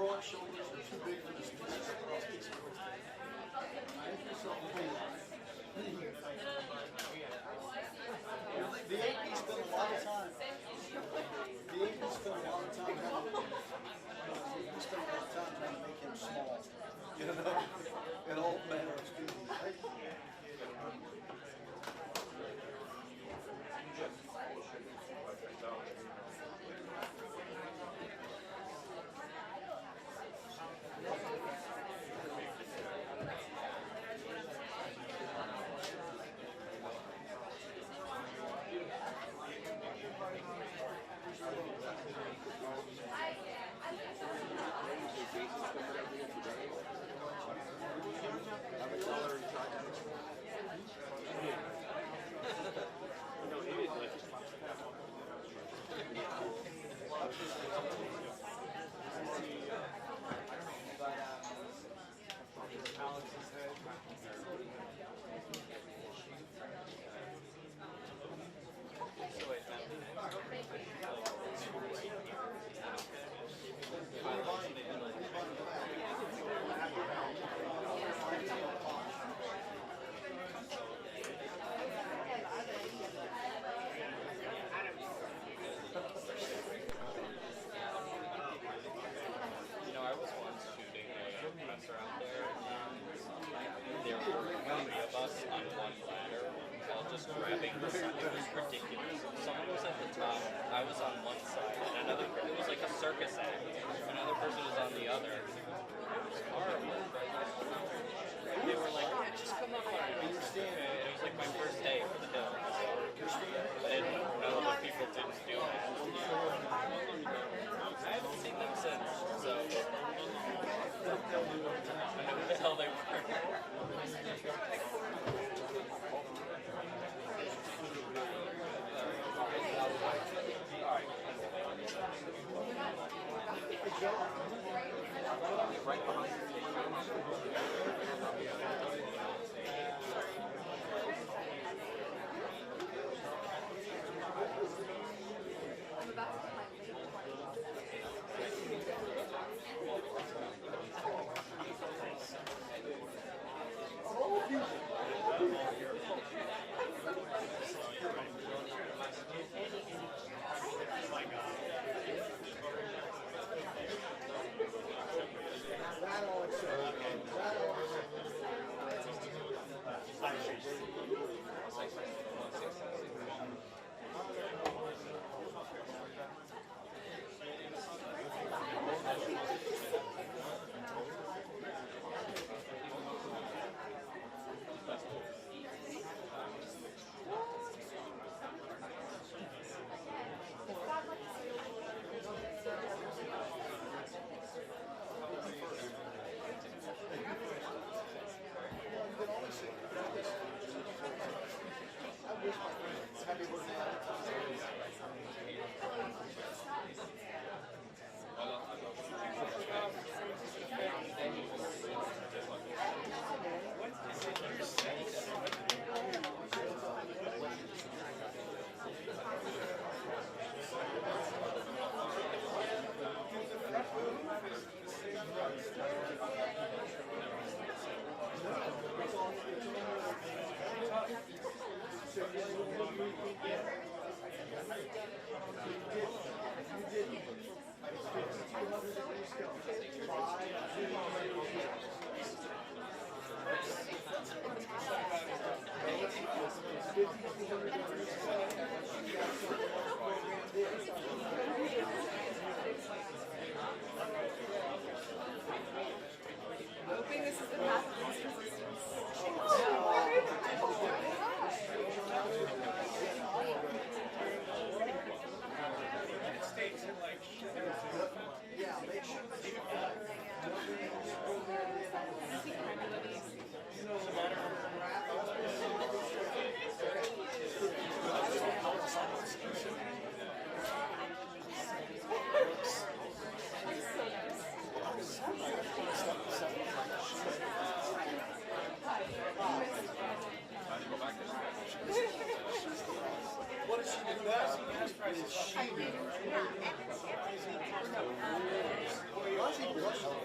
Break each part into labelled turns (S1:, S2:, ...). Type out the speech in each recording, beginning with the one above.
S1: Broad shoulders are too big for this piece across these foot. Make yourself big. The AP spent a lot of time. The AP spent a lot of time trying to make him small. You know, in all manner of species.
S2: Grabbing the side, it was ridiculous. Someone was at the top, I was on one side, and another, it was like a circus act. Another person was on the other. It was horrible. They were like, yeah, just come up on it. It was like my first day for the hill. And other people didn't do that. I haven't seen them since, so I know who the hell they were. Right behind
S3: hoping this is the path of least resistance.
S1: What did she do now? Is she was he blushing?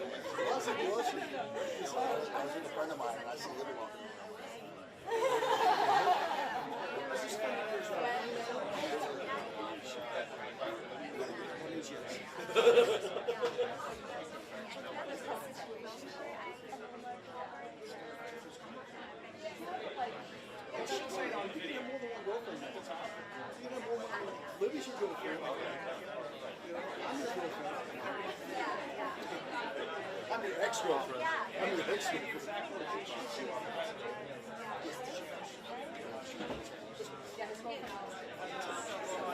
S1: Was he blushing? I was with a friend of mine and I see him walking around. Libby should go for it. I'm your girlfriend. I'm your ex-girlfriend. I'm your ex-girlfriend.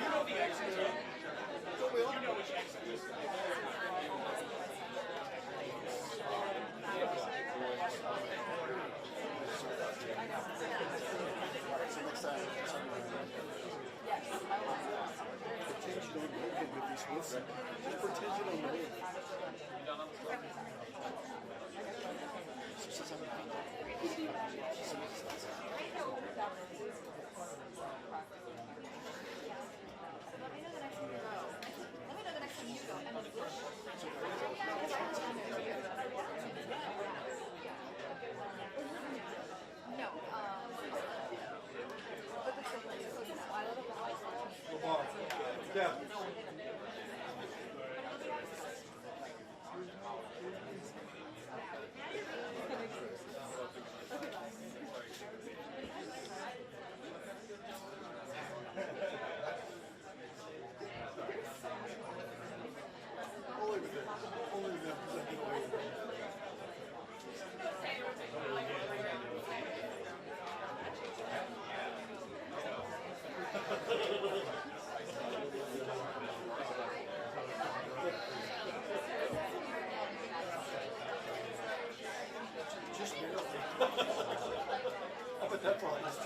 S1: You know the exes, right? Don't we all? You know which ex it is. So next time, pretend you don't know him with these Wilson. Just pretend you don't know him. She says, yeah. Only with it. Only with them. Just barely. Up at that price.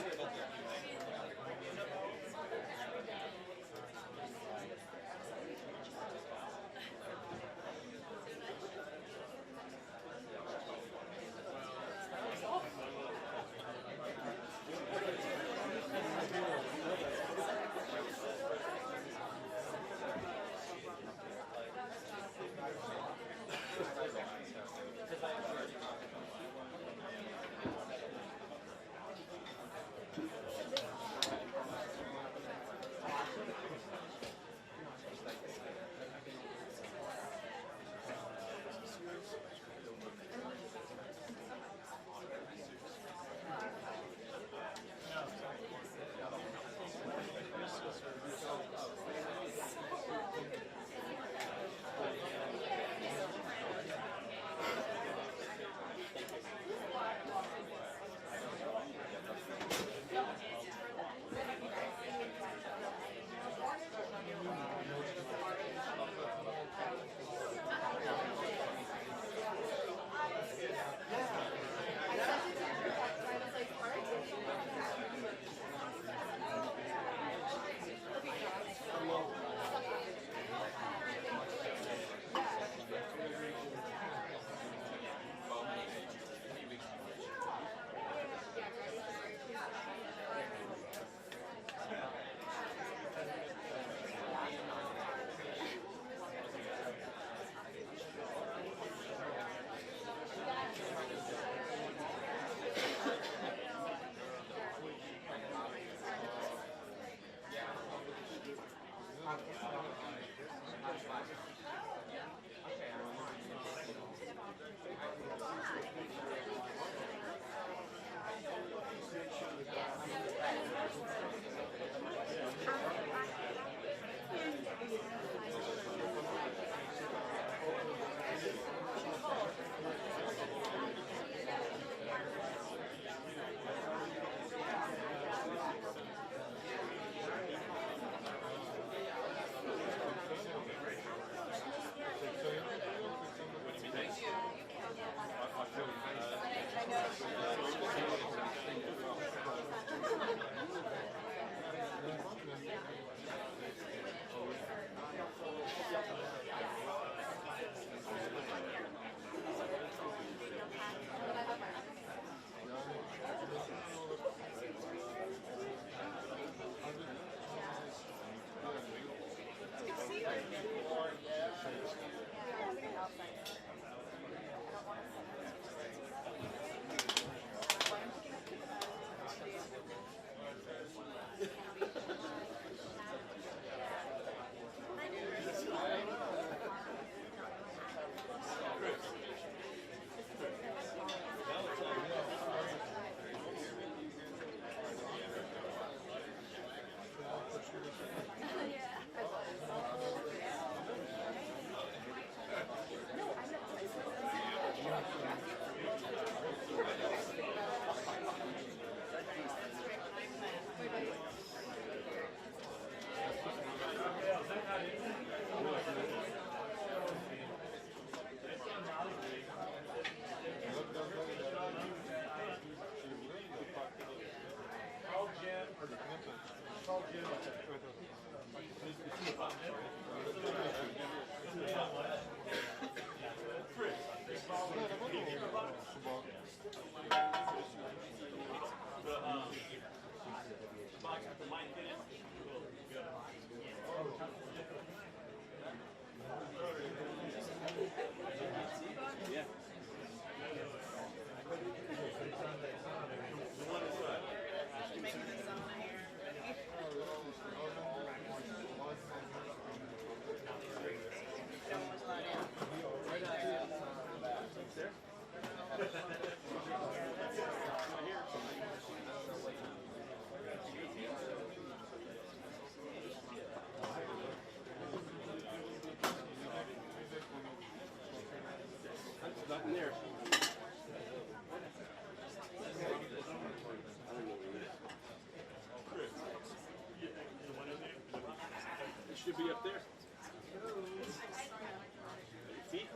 S4: in there. It should be up there. Feet.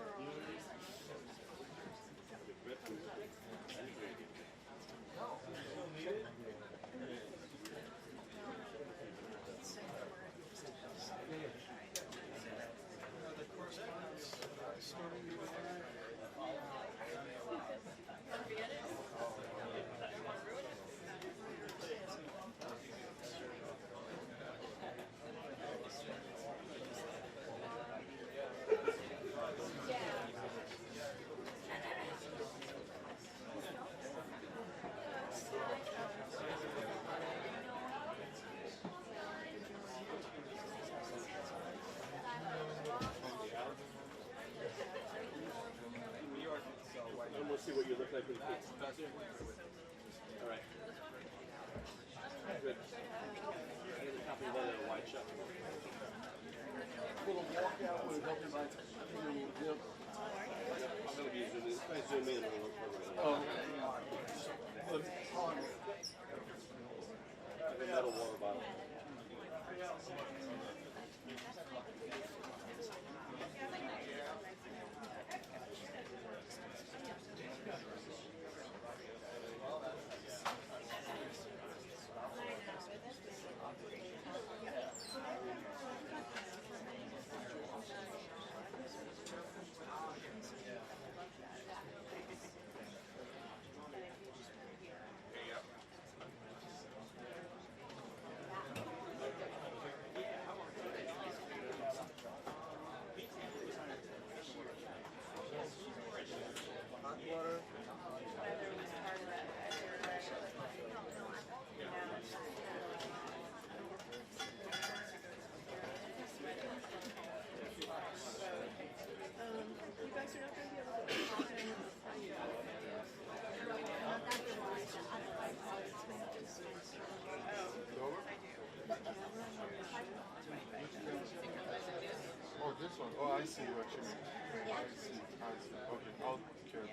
S4: I'm gonna see what you look like with the kids. All right. Good. I get a copy of that at a wide shot.
S1: Little walkout with a double night.
S4: I'm gonna be zooming. If I zoom in, it'll look perfect.
S1: Oh.
S4: I have a metal water bottle.
S5: Oh, this one. Oh, I see what you mean. I see. Okay, I'll care.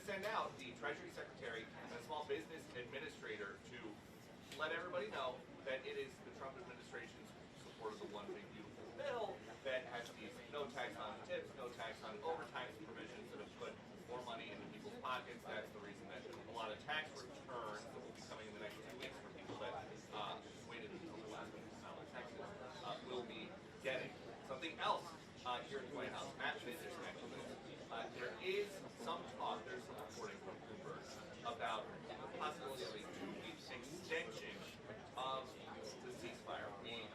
S6: send out the Treasury Secretary and the Small Business Administrator to let everybody know that it is the Trump administration's support of the One Big Beautiful Bill that has these no tax on tips, no tax on overtime provisions that have put more money into people's pockets. That's the reason that a lot of tax returns that will be coming in the next 2 weeks for people that waited until the last minute to file their taxes will be getting. Something else here at the White House, Matt Fitz just mentioned this. There is some talk, there's some reporting from Bloomberg about the possibility of a 2-week extension of the ceasefire. We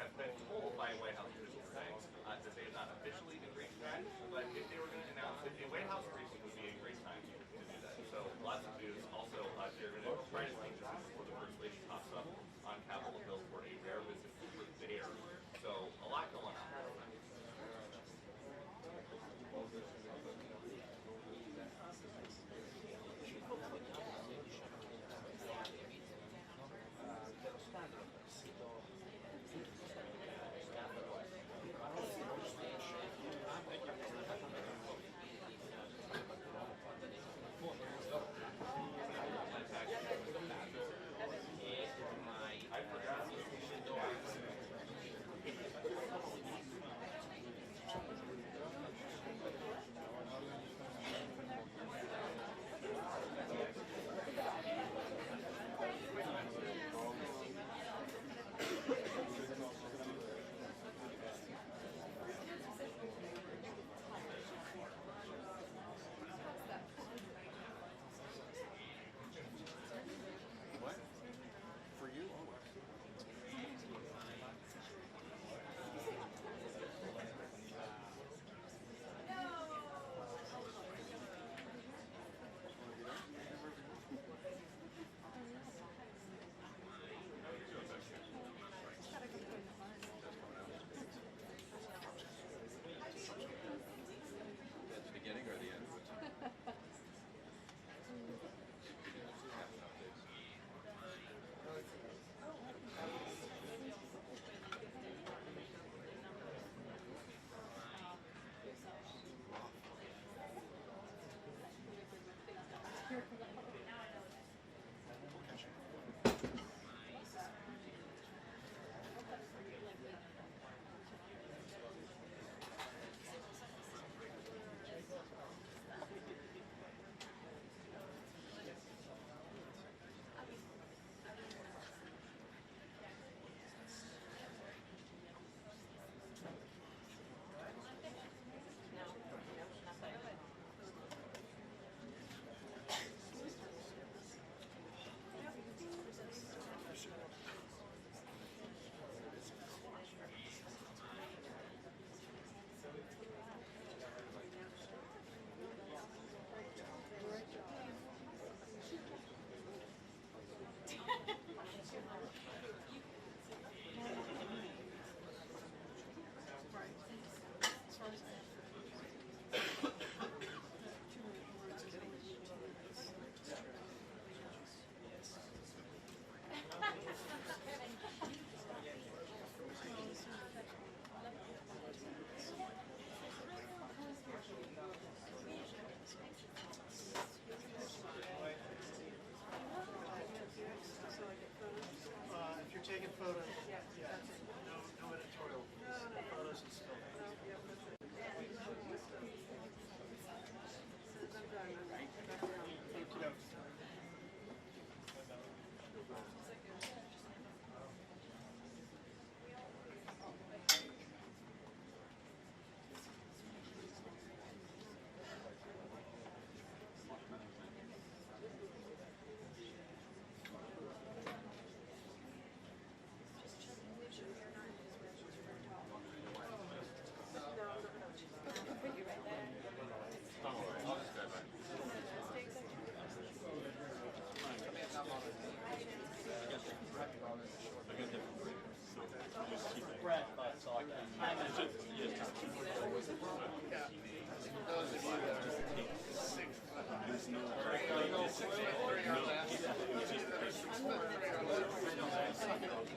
S6: have been told by White House officials today that they have not officially agreed to that, but if they were going to announce it, a White House briefing would be a great time to do that. So lots of news. Also, they're going to try to speak this before the First Lady pops up on Capitol Hill for a rare visit over there. So a lot going on.
S1: Taking photos. No editorial. Photos and still.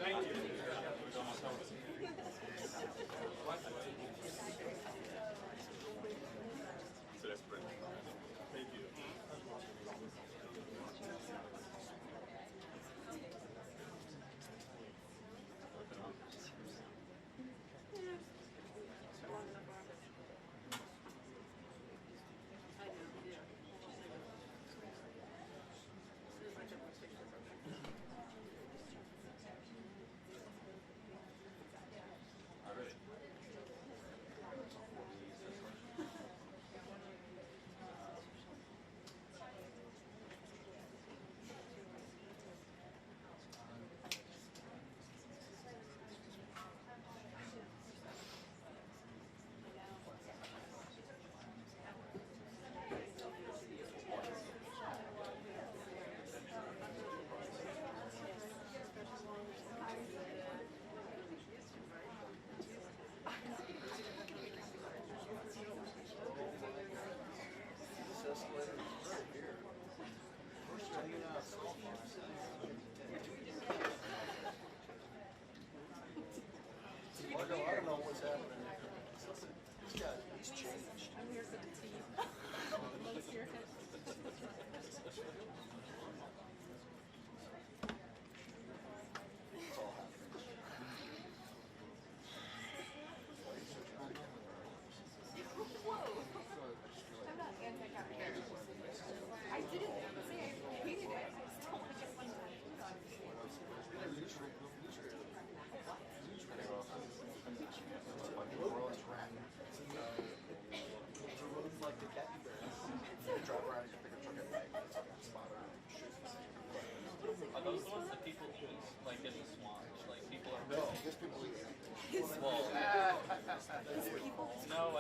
S1: Thank you.
S5: So that's brilliant. Thank you.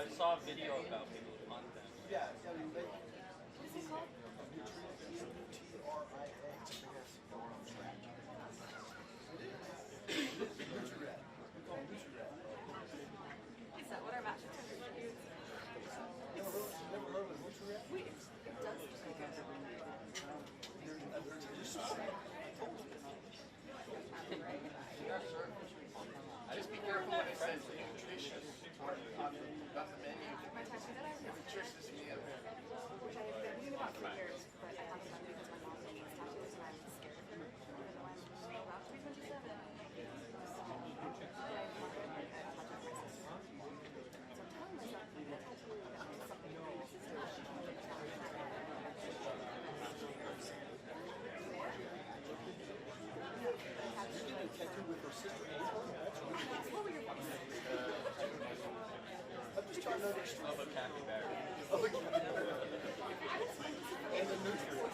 S2: I saw a video about people who hunt them.
S1: Yeah, I mean, they. What's it called? Nutrix. Nutri-Rat. We call them Nutri-Rat.
S3: Is that what our match is?
S1: Never heard of a Nutri-Rat?
S3: Wait, it does look like a
S5: I just be careful when it says nutritious on the menu.
S3: my tattoo that I have.
S5: Nutritious meal.
S3: Which I've been thinking about for years, but I haven't done because my mom needs tattoos and I'm scared of her, even though I'm about to be 27. So, I want to get a tattoo of my sister. So I'm telling myself, I'm going to tattoo something for my sister.
S1: She did a tattoo with her sister.
S3: What were your thoughts?
S1: I'm just trying to understand.
S2: Of a capybara.
S1: And the Nutri-Rat.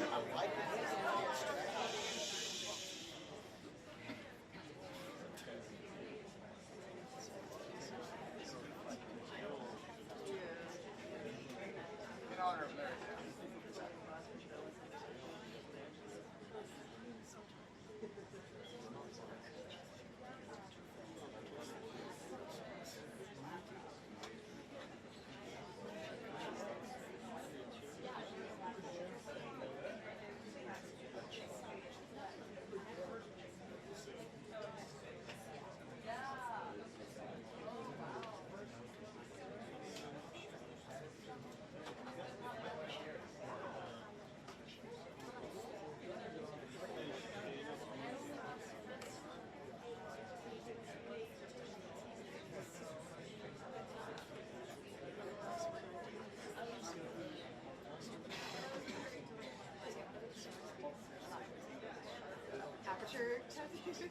S1: I like it.
S5: In honor of Mary.
S3: Aperture tattoo.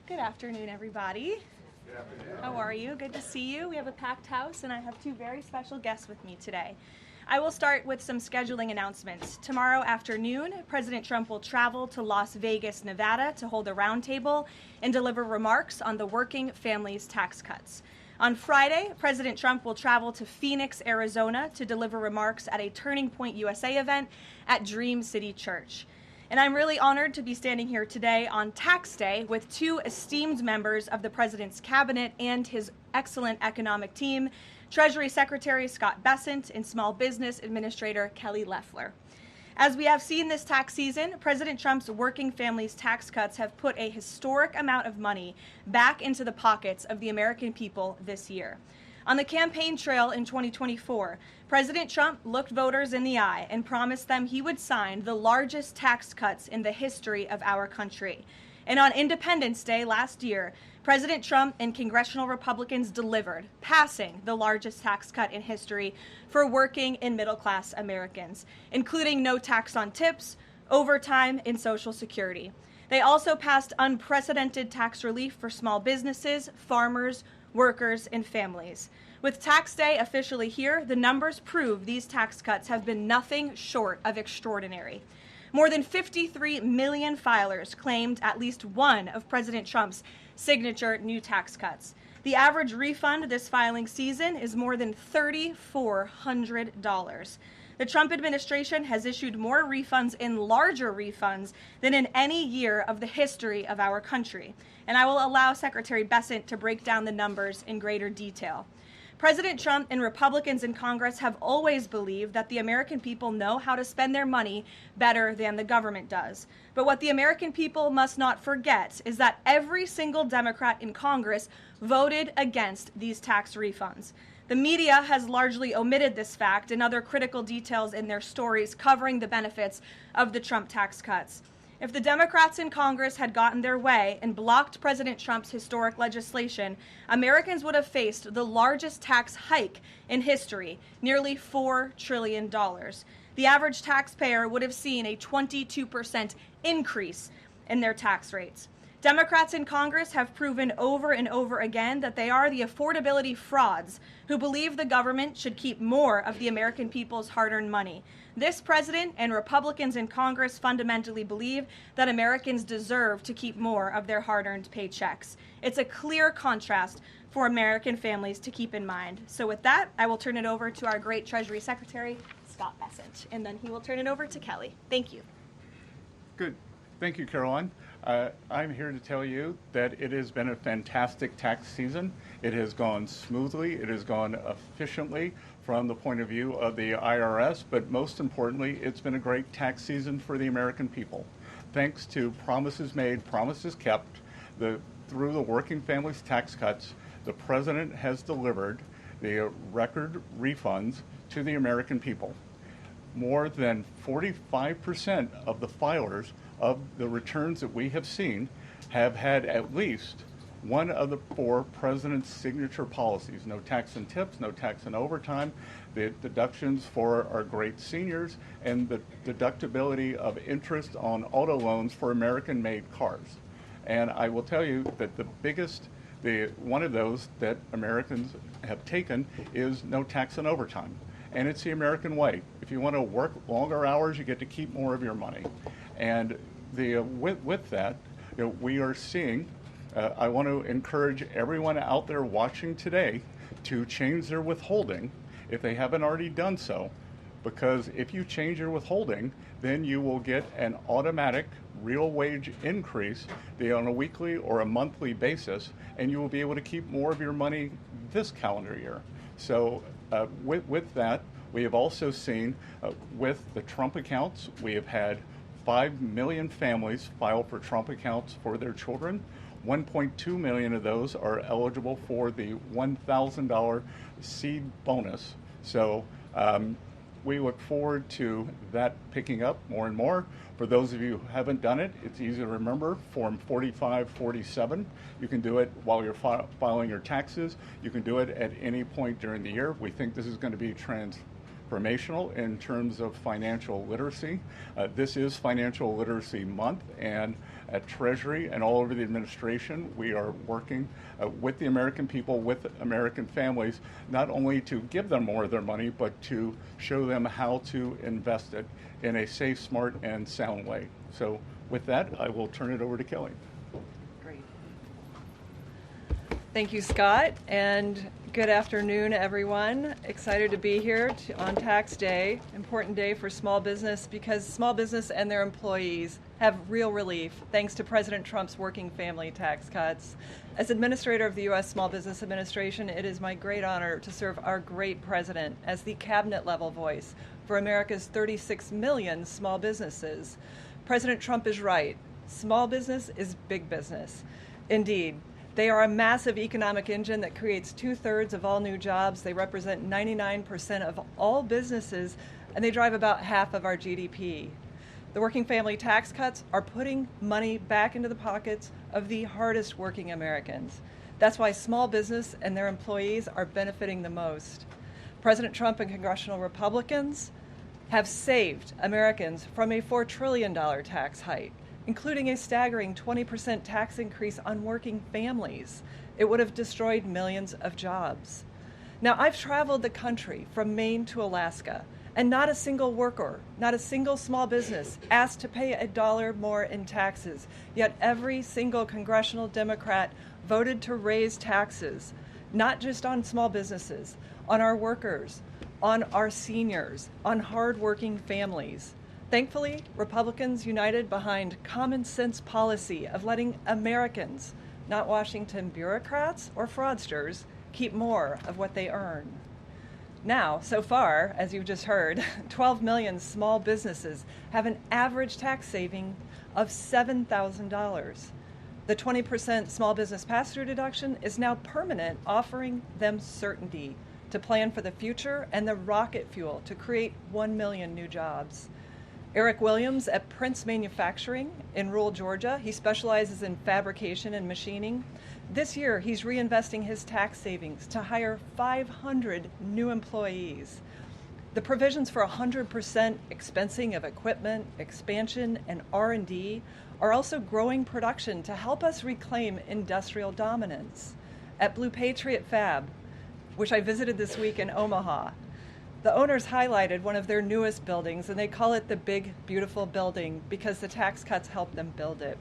S7: Good afternoon, everybody.
S1: Good afternoon.
S7: How are you? Good to see you. We have a packed house, and I have two very special guests with me today. I will start with some scheduling announcements. Tomorrow afternoon, President Trump will travel to Las Vegas, Nevada to hold a roundtable and deliver remarks on the working families tax cuts. On Friday, President Trump will travel to Phoenix, Arizona to deliver remarks at a Turning Point USA event at Dream City Church. And I'm really honored to be standing here today on Tax Day with two esteemed members of the President's cabinet and his excellent economic team, Treasury Secretary Scott Bessent and Small Business Administrator Kelly Loeffler. As we have seen this tax season, President Trump's working families tax cuts have put a historic amount of money back into the pockets of the American people this year. On the campaign trail in 2024, President Trump looked voters in the eye and promised them he would sign the largest tax cuts in the history of our country. And on Independence Day last year, President Trump and congressional Republicans delivered, passing the largest tax cut in history for working and middle-class Americans, including no tax on tips, overtime, and Social Security. They also passed unprecedented tax relief for small businesses, farmers, workers, and families. With Tax Day officially here, the numbers prove these tax cuts have been nothing short of extraordinary. More than 53 million filers claimed at least one of President Trump's signature new tax cuts. The average refund this filing season is more than $3,400. The Trump administration has issued more refunds and larger refunds than in any year of the history of our country. And I will allow Secretary Bessent to break down the numbers in greater detail. President Trump and Republicans in Congress have always believed that the American people know how to spend their money better than the government does. But what the American people must not forget is that every single Democrat in Congress voted against these tax refunds. The media has largely omitted this fact and other critical details in their stories covering the benefits of the Trump tax cuts. If the Democrats in Congress had gotten their way and blocked President Trump's historic legislation, Americans would have faced the largest tax hike in history, nearly $4 trillion. The average taxpayer would have seen a 22% increase in their tax rates. Democrats in Congress have proven over and over again that they are the affordability frauds who believe the government should keep more of the American people's hard-earned money. This president and Republicans in Congress fundamentally believe that Americans deserve to keep more of their hard-earned paychecks. It's a clear contrast for American families to keep in mind. So with that, I will turn it over to our great Treasury Secretary, Scott Bessent, and then he will turn it over to Kelly. Thank you.
S8: Good. Thank you, Caroline. I'm here to tell you that it has been a fantastic tax season. It has gone smoothly. It has gone efficiently from the point of view of the IRS, but most importantly, it's been a great tax season for the American people. Thanks to promises made, promises kept, through the working families tax cuts, the president has delivered the record refunds to the American people. More than 45% of the filers of the returns that we have seen have had at least one of the 4 president's signature policies: no tax and tips, no tax and overtime, the deductions for our great seniors, and the deductibility of interest on auto loans for American-made cars. And I will tell you that one of those that Americans have taken is no tax and overtime. And it's the American way. If you want to work longer hours, you get to keep more of your money. And with that, we are seeing, I want to encourage everyone out there watching today to change their withholding if they haven't already done so. Because if you change your withholding, then you will get an automatic real wage increase on a weekly or a monthly basis, and you will be able to keep more of your money this calendar year. So with that, we have also seen with the Trump accounts, we have had 5 million families file for Trump accounts for their children. 1.2 million of those are eligible for the $1,000 seed bonus. So we look forward to that picking up more and more. For those of you who haven't done it, it's easy to remember, Form 4547. You can do it while you're filing your taxes. You can do it at any point during the year. We think this is going to be transformational in terms of financial literacy. This is Financial Literacy Month, and at Treasury and all over the administration, we are working with the American people, with American families, not only to give them more of their money, but to show them how to invest it in a safe, smart, and sound way. So with that, I will turn it over to Kelly.
S9: Great. Thank you, Scott, and good afternoon, everyone. Excited to be here on Tax Day, important day for small business because small business and their employees have real relief thanks to President Trump's working family tax cuts. As administrator of the U.S. Small Business Administration, it is my great honor to serve our great president as the cabinet-level voice for America's 36 million small businesses. President Trump is right. Small business is big business. Indeed, they are a massive economic engine that creates 2/3 of all new jobs. They represent 99% of all businesses, and they drive about half of our GDP. The working family tax cuts are putting money back into the pockets of the hardest working Americans. That's why small business and their employees are benefiting the most. President Trump and congressional Republicans have saved Americans from a $4 trillion tax hike, including a staggering 20% tax increase on working families. It would have destroyed millions of jobs. Now, I've traveled the country from Maine to Alaska, and not a single worker, not a single small business asked to pay $1 more in taxes. Yet every single congressional Democrat voted to raise taxes, not just on small businesses, on our workers, on our seniors, on hardworking families. Thankfully, Republicans united behind common sense policy of letting Americans, not Washington bureaucrats or fraudsters, keep more of what they earn. Now, so far, as you've just heard, 12 million small businesses have an average tax saving of $7,000. The 20% small business pass-through deduction is now permanent, offering them certainty to plan for the future and the rocket fuel to create 1 million new jobs. Eric Williams at Prince Manufacturing in rural Georgia, he specializes in fabrication and machining. This year, he's reinvesting his tax savings to hire 500 new employees. The provisions for 100% expensing of equipment, expansion, and R&D are also growing production to help us reclaim industrial dominance. At Blue Patriot Fab, which I visited this week in Omaha, the owners highlighted one of their newest buildings, and they call it the Big Beautiful Building because the tax cuts helped them build it.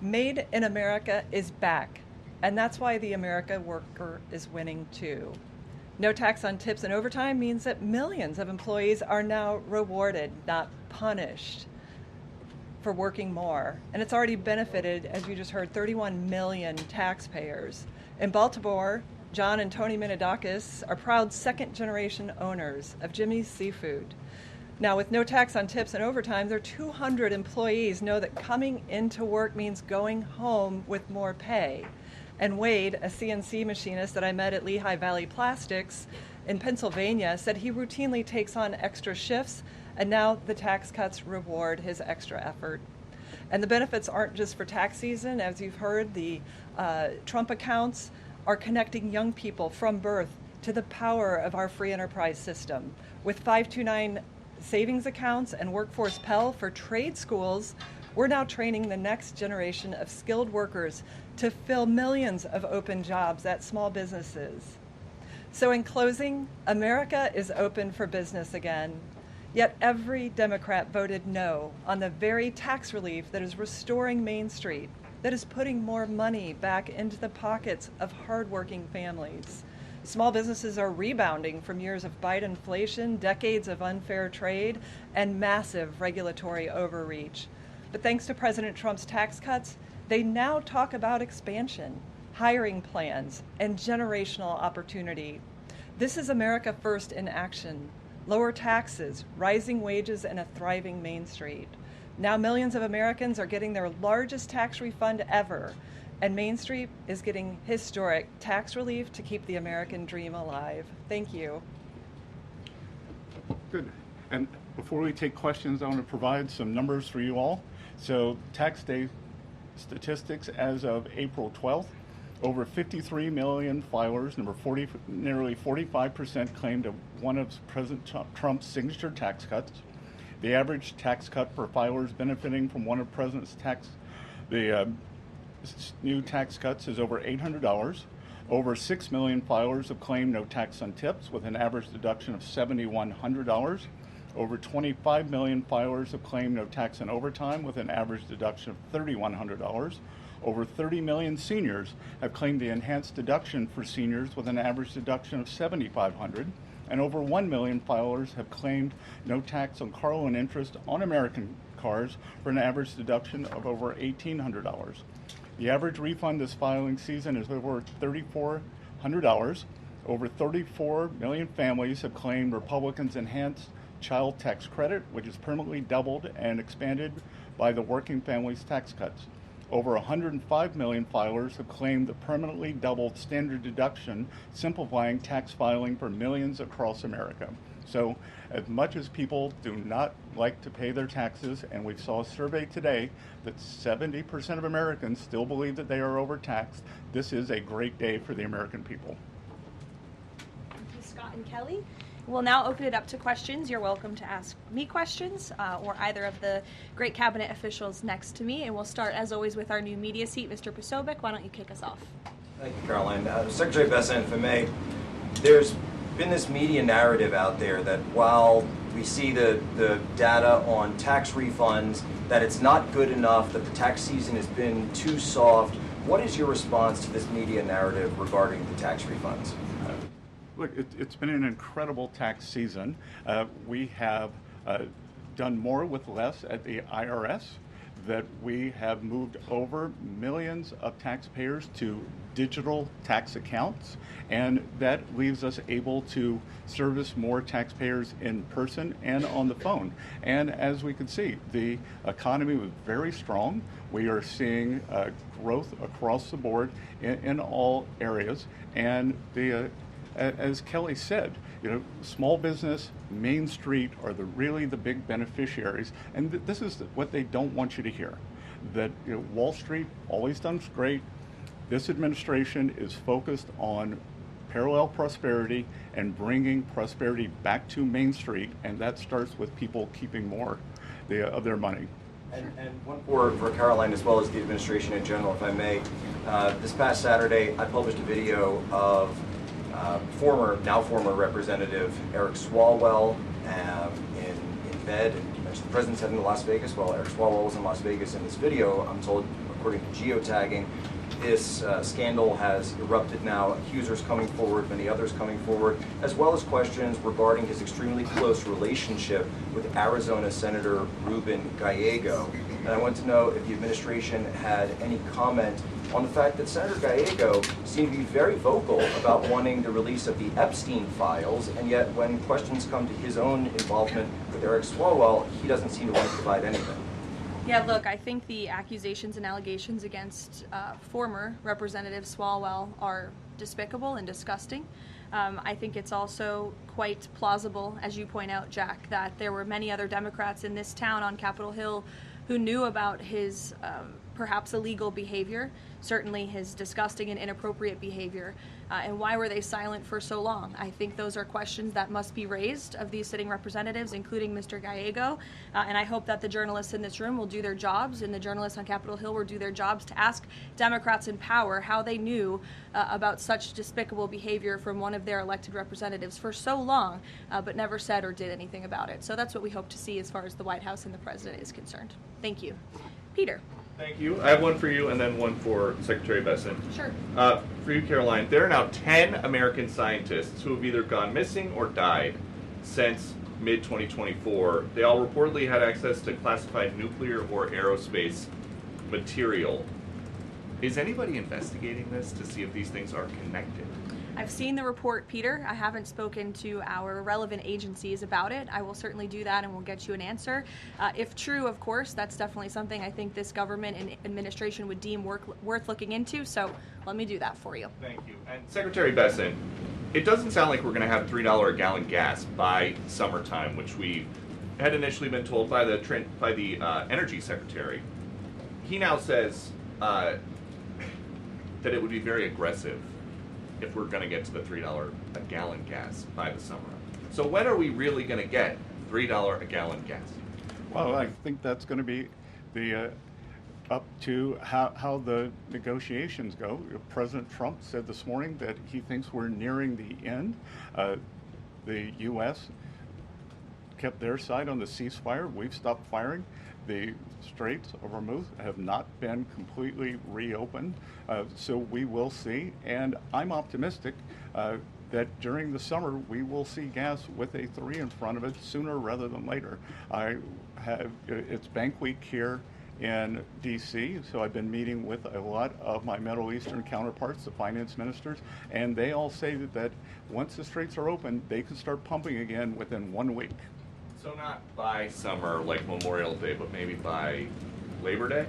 S9: Made in America is back. And that's why the America worker is winning too. No tax on tips and overtime means that millions of employees are now rewarded, not punished, for working more. And it's already benefited, as you just heard, 31 million taxpayers. In Baltimore, John and Tony Minidakis are proud second-generation owners of Jimmy's Seafood. Now, with no tax on tips and overtime, their 200 employees know that coming into work means going home with more pay. And Wade, a CNC machinist that I met at Lehigh Valley Plastics in Pennsylvania, said he routinely takes on extra shifts, and now the tax cuts reward his extra effort. And the benefits aren't just for tax season. As you've heard, the Trump accounts are connecting young people from birth to the power of our free enterprise system. With 529 savings accounts and Workforce Pell for trade schools, we're now training the next generation of skilled workers to fill millions of open jobs at small businesses. So in closing, America is open for business again. Yet every Democrat voted no on the very tax relief that is restoring Main Street, that is putting more money back into the pockets of hardworking families. Small businesses are rebounding from years of Biden inflation, decades of unfair trade, and massive regulatory overreach. But thanks to President Trump's tax cuts, they now talk about expansion, hiring plans, and generational opportunity. This is America First in action. Lower taxes, rising wages, and a thriving Main Street. Now millions of Americans are getting their largest tax refund ever, and Main Street is getting historic tax relief to keep the American dream alive. Thank you.
S8: Good. And before we take questions, I want to provide some numbers for you all. So tax day statistics as of April 12th, over 53 million filers, nearly 45% claimed one of President Trump's signature tax cuts. The average tax cut for filers benefiting from one of President's new tax cuts is over $800. Over 6 million filers have claimed no tax on tips with an average deduction of $7,100. Over 25 million filers have claimed no tax on overtime with an average deduction of $3,100. Over 30 million seniors have claimed the enhanced deduction for seniors with an average deduction of $7,500. And over 1 million filers have claimed no tax on car loan interest on American cars for an average deduction of over $1,800. The average refund this filing season is over $3,400. Over 34 million families have claimed Republicans' enhanced child tax credit, which is permanently doubled and expanded by the working families tax cuts. Over 105 million filers have claimed the permanently doubled standard deduction, simplifying tax filing for millions across America. So as much as people do not like to pay their taxes, and we saw a survey today that 70% of Americans still believe that they are overtaxed, this is a great day for the American people.
S7: Thank you, Scott and Kelly. We'll now open it up to questions. You're welcome to ask me questions or either of the great cabinet officials next to me. And we'll start, as always, with our new media seat, Mr. Posobiec. Why don't you kick us off?
S10: Thank you, Caroline. Secretary Bessent, if I may, there's been this media narrative out there that while we see the data on tax refunds, that it's not good enough, that the tax season has been too soft. What is your response to this media narrative regarding the tax refunds?
S8: Look, it's been an incredible tax season. We have done more with less at the IRS that we have moved over millions of taxpayers to digital tax accounts, and that leaves us able to service more taxpayers in person and on the phone. And as we can see, the economy was very strong. We are seeing growth across the board in all areas, and as Kelly said, small business, Main Street are really the big beneficiaries, and this is what they don't want you to hear. That Wall Street always done great. This administration is focused on parallel prosperity and bringing prosperity back to Main Street, and that starts with people keeping more of their money.
S10: And one for Karoline as well as the administration in general, if I may. This past Saturday, I published a video of now former Representative Eric Swalwell in bed. The president's heading to Las Vegas. Well, Eric Swalwell was in Las Vegas in this video. I'm told, according to geotagging, this scandal has erupted now. Accusers coming forward, many others coming forward, as well as questions regarding his extremely close relationship with Arizona Senator Ruben Gallego. And I want to know if the administration had any comment on the fact that Senator Gallego seemed to be very vocal about wanting the release of the Epstein files, and yet when questions come to his own involvement with Eric Swalwell, he doesn't seem to want to provide anything.
S7: Yeah, look, I think the accusations and allegations against former Representative Swalwell are despicable and disgusting. I think it's also quite plausible, as you point out, Jack, that there were many other Democrats in this town on Capitol Hill who knew about his perhaps illegal behavior, certainly his disgusting and inappropriate behavior, and why were they silent for so long? I think those are questions that must be raised of these sitting representatives, including Mr. Gallego, and I hope that the journalists in this room will do their jobs, and the journalists on Capitol Hill will do their jobs to ask Democrats in power how they knew about such despicable behavior from one of their elected representatives for so long, but never said or did anything about it. So that's what we hope to see as far as the White House and the President is concerned. Thank you. Peter.
S6: Thank you. I have one for you and then one for Secretary Besson.
S7: Sure.
S6: For you, Karoline, there are now 10 American scientists who have either gone missing or died since mid-2024. They all reportedly had access to classified nuclear or aerospace material. Is anybody investigating this to see if these things are connected?
S7: I've seen the report, Peter. I haven't spoken to our relevant agencies about it. I will certainly do that and we'll get you an answer. If true, of course, that's definitely something I think this government and administration would deem worth looking into, so let me do that for you.
S6: Thank you. And Secretary Besson, it doesn't sound like we're going to have $3 a gallon gas by summertime, which we had initially been told by the Energy Secretary. He now says that it would be very aggressive if we're going to get to the $3 a gallon gas by the summer. So when are we really going to get $3 a gallon gas?
S8: Well, I think that's going to be up to how the negotiations go. President Trump said this morning that he thinks we're nearing the end. The U.S. kept their side on the ceasefire. We've stopped firing. The Straits of Hormuz have not been completely reopened, so we will see. And I'm optimistic that during the summer we will see gas with a 3 in front of it sooner rather than later. It's Bank Week here in D.C., so I've been meeting with a lot of my Middle Eastern counterparts, the finance ministers, and they all say that once the straits are open, they can start pumping again within 1 week.
S6: So not by summer like Memorial Day, but maybe by Labor Day?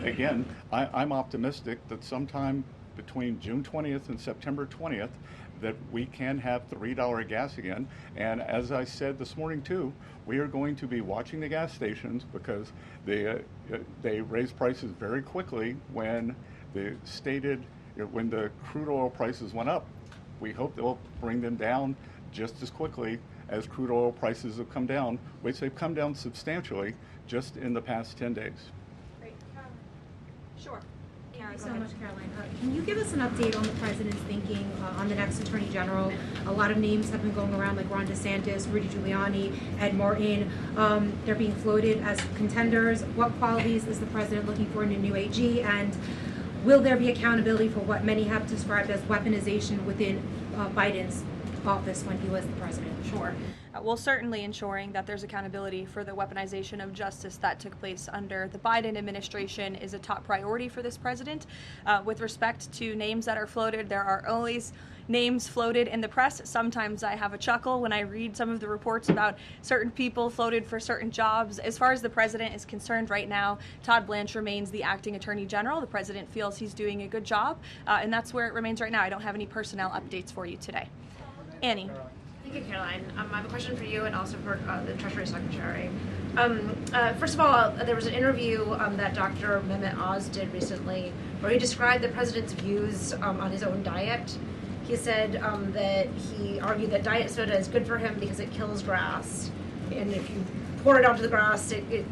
S8: Again, I'm optimistic that sometime between June 20th and September 20th that we can have $3 gas again. And as I said this morning too, we are going to be watching the gas stations because they raise prices very quickly when when the crude oil prices went up. We hope they'll bring them down just as quickly as crude oil prices have come down, which they've come down substantially just in the past 10 days.
S7: Great. Sure.
S11: Thank you so much, Caroline. Can you give us an update on the president's thinking on the next attorney general? A lot of names have been going around, like Ron DeSantis, Rudy Giuliani, Ed Martin. They're being floated as contenders. What qualities is the president looking for in a new AG? And will there be accountability for what many have described as weaponization within Biden's office when he was the president?
S7: Sure. Well, certainly ensuring that there's accountability for the weaponization of justice that took place under the Biden administration is a top priority for this president. With respect to names that are floated, there are always names floated in the press. Sometimes I have a chuckle when I read some of the reports about certain people floated for certain jobs. As far as the president is concerned right now, Todd Blanche remains the acting attorney general. The president feels he's doing a good job, and that's where it remains right now. I don't have any personnel updates for you today. Annie.
S12: Thank you, Caroline. I have a question for you and also for the Treasury Secretary. First of all, there was an interview that Dr. Mehmet Oz did recently where he described the president's views on his own diet. He said that he argued that diet soda is good for him because it kills grass. And if you pour it onto the grass, the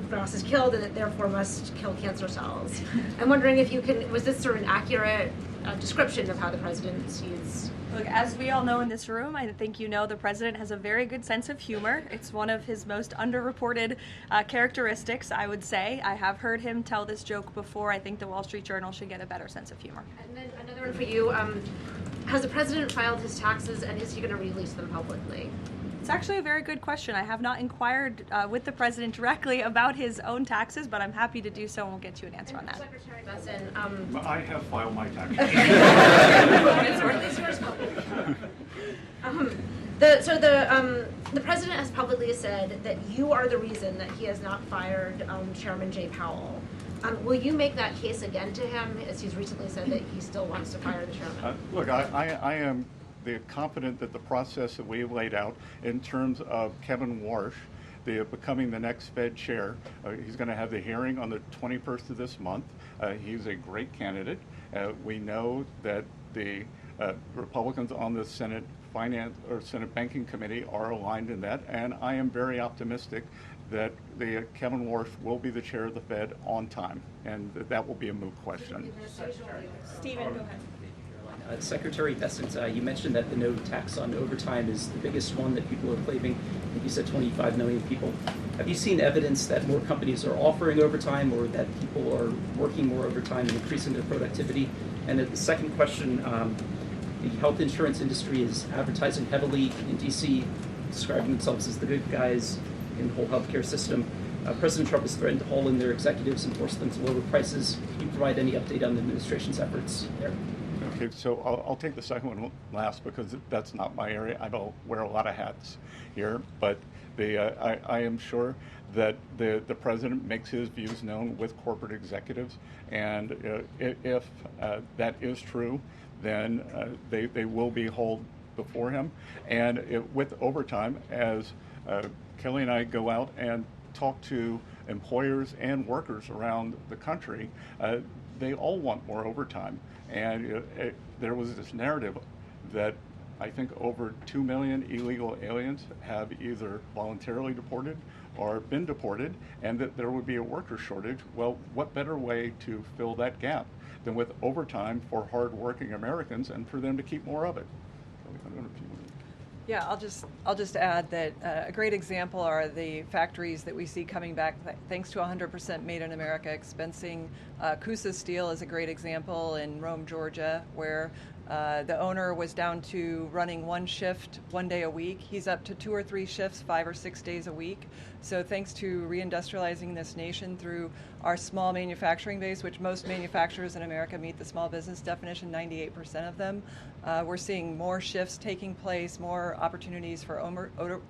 S12: grass is killed and it therefore must kill cancer cells. I'm wondering if you can, was this sort of an accurate description of how the president sees?
S7: Look, as we all know in this room, I think you know the president has a very good sense of humor. It's one of his most underreported characteristics, I would say. I have heard him tell this joke before. I think the Wall Street Journal should get a better sense of humor.
S12: And then another one for you. Has the president filed his taxes and is he going to release them publicly?
S7: It's actually a very good question. I have not inquired with the president directly about his own taxes, but I'm happy to do so and we'll get you an answer on that.
S12: Secretary Besson,
S8: I have filed my taxes.
S12: The president has publicly said that you are the reason that he has not fired Chairman Jay Powell. Will you make that case again to him, as he's recently said that he still wants to fire the chairman?
S8: Look, I am confident that the process that we have laid out in terms of Kevin Warsh becoming the next Fed chair, he's going to have the hearing on the 21st of this month. He's a great candidate. We know that the Republicans on the Senate Senate Banking Committee are aligned in that, and I am very optimistic that Kevin Warsh will be the chair of the Fed on time, and that will be a moot question.
S7: Stephen, go ahead.
S13: Secretary Bessent, you mentioned that the no tax on overtime is the biggest one that people are claiming. I think you said 25 million people. Have you seen evidence that more companies are offering overtime or that people are working more overtime and increasing their productivity? And the second question, the health insurance industry is advertising heavily in D.C., describing themselves as the good guys in the whole healthcare system. President Trump has threatened to haul in their executives and force them to lower prices. Can you provide any update on the administration's efforts there?
S8: Okay, so I'll take the second one last because that's not my area. I don't wear a lot of hats here, but I am sure that the president makes his views known with corporate executives, and if that is true, then they will be hauled before him. And with overtime, as Kelly and I go out and talk to employers and workers around the country, they all want more overtime. And there was this narrative that I think over 2 million illegal aliens have either voluntarily deported or been deported, and that there would be a worker shortage. Well, what better way to fill that gap than with overtime for hardworking Americans and for them to keep more of it? I don't know if you want to.
S9: Yeah, I'll just add that a great example are the factories that we see coming back thanks to 100% Made in America expensing. Coosa Steel is a great example in Rome, Georgia, where the owner was down to running one shift 1 day a week. He's up to 2 or 3 shifts 5 or 6 days a week. So thanks to reindustrializing this nation through our small manufacturing base, which most manufacturers in America meet the small business definition, 98% of them, we're seeing more shifts taking place, more opportunities for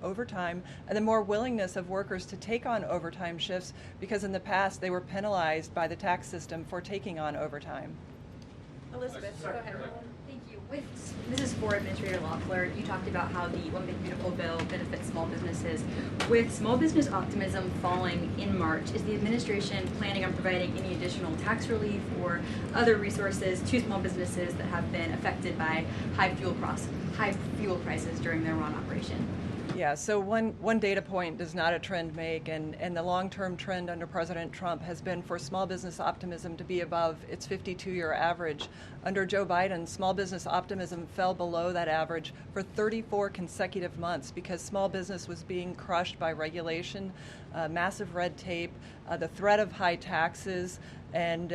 S9: overtime, and then more willingness of workers to take on overtime shifts because in the past they were penalized by the tax system for taking on overtime.
S7: Elizabeth, go ahead.
S3: Thank you. This is for Administrator Loeffler. You talked about how the One Big Beautiful Bill benefits small businesses. With small business optimism falling in March, is the administration planning on providing any additional tax relief or other resources to small businesses that have been affected by high fuel prices during their run operation?
S9: Yeah, so one data point does not a trend make, and the long-term trend under President Trump has been for small business optimism to be above its 52-year average. Under Joe Biden, small business optimism fell below that average for 34 consecutive months because small business was being crushed by regulation, massive red tape, the threat of high taxes, and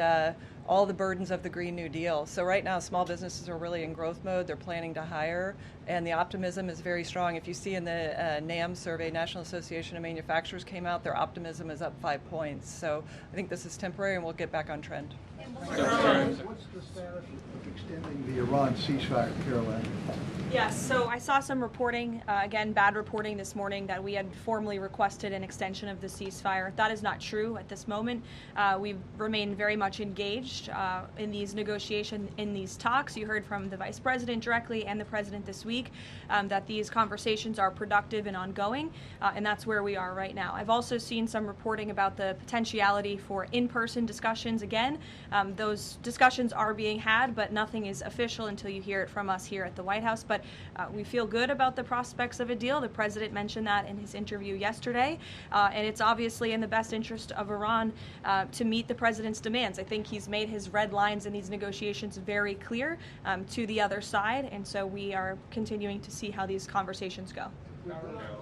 S9: all the burdens of the Green New Deal. So right now, small businesses are really in growth mode. They're planning to hire, and the optimism is very strong. If you see in the NAM survey, National Association of Manufacturers came out, their optimism is up 5 points. So I think this is temporary, and we'll get back on trend.
S1: What's the status of extending the Iran ceasefire, Caroline?
S7: Yes, so I saw some reporting, again, bad reporting this morning, that we had formally requested an extension of the ceasefire. That is not true at this moment. We've remained very much engaged in these negotiations, in these talks. You heard from the Vice President directly and the President this week that these conversations are productive and ongoing, and that's where we are right now. I've also seen some reporting about the potentiality for in-person discussions again. Those discussions are being had, but nothing is official until you hear it from us here at the White House. But we feel good about the prospects of a deal. The President mentioned that in his interview yesterday, and it's obviously in the best interest of Iran to meet the President's demands. I think he's made his red lines in these negotiations very clear to the other side, and so we are continuing to see how these conversations go.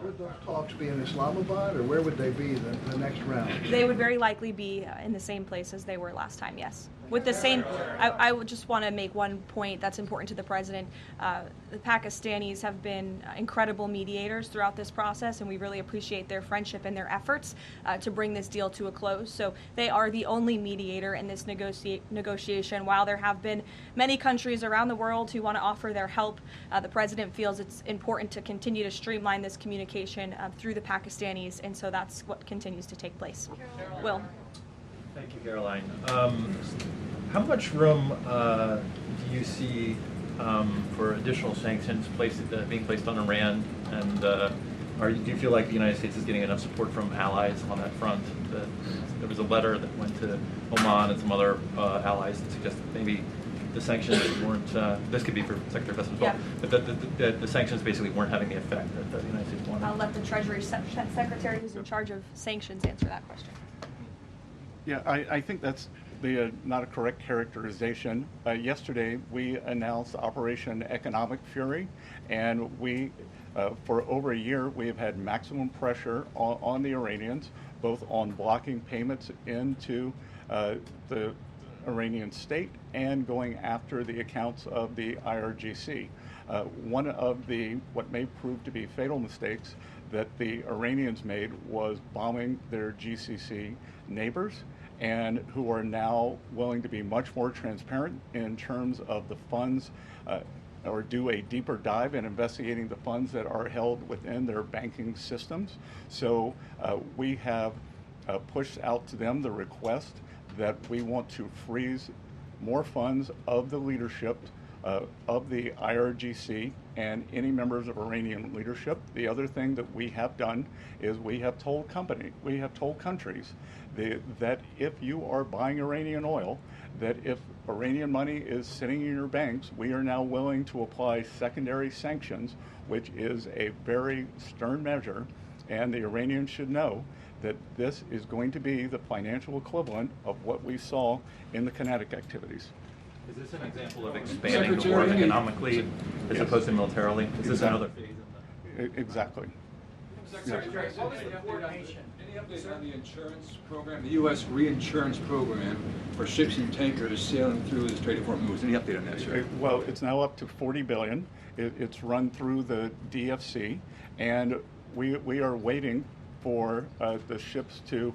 S1: Would those talks be in Islamabad, or where would they be the next round?
S7: They would very likely be in the same place as they were last time, yes. With the same, I would just want to make one point that's important to the President. The Pakistanis have been incredible mediators throughout this process, and we really appreciate their friendship and their efforts to bring this deal to a close. So they are the only mediator in this negotiation. While there have been many countries around the world who want to offer their help, the President feels it's important to continue to streamline this communication through the Pakistanis, and so that's what continues to take place. Will.
S14: Thank you, Caroline. How much room do you see for additional sanctions being placed on Iran? And do you feel like the United States is getting enough support from allies on that front? There was a letter that went to Oman and some other allies that suggested maybe the sanctions weren't, this could be for Secretary Bessent as well, but the sanctions basically weren't having the effect that the United States wanted.
S7: I'll let the Treasury Secretary, who's in charge of sanctions, answer that question.
S8: Yeah, I think that's not a correct characterization. Yesterday, we announced Operation Economic Fury, and we, for over a year, we have had maximum pressure on the Iranians, both on blocking payments into the Iranian state and going after the accounts of the IRGC. One of the, what may prove to be fatal mistakes that the Iranians made was bombing their GCC neighbors, and who are now willing to be much more transparent in terms of the funds, or do a deeper dive in investigating the funds that are held within their banking systems. So we have pushed out to them the request that we want to freeze more funds of the leadership of the IRGC and any members of Iranian leadership. The other thing that we have done is we have told countries that if you are buying Iranian oil, that if Iranian money is sitting in your banks, we are now willing to apply secondary sanctions, which is a very stern measure, and the Iranians should know that this is going to be the financial equivalent of what we saw in the kinetic activities.
S14: Is this an example of expanding the war economically as opposed to militarily? Is this another phase in the...
S8: Exactly.
S15: Secretary, what was the coordination? Any update on the insurance program, the U.S. reinsurance program for ships and tankers sailing through the Strait of Hormuz? Any update on that, sir?
S8: Well, it's now up to $40 billion. It's run through the DFC, and we are waiting for the ships to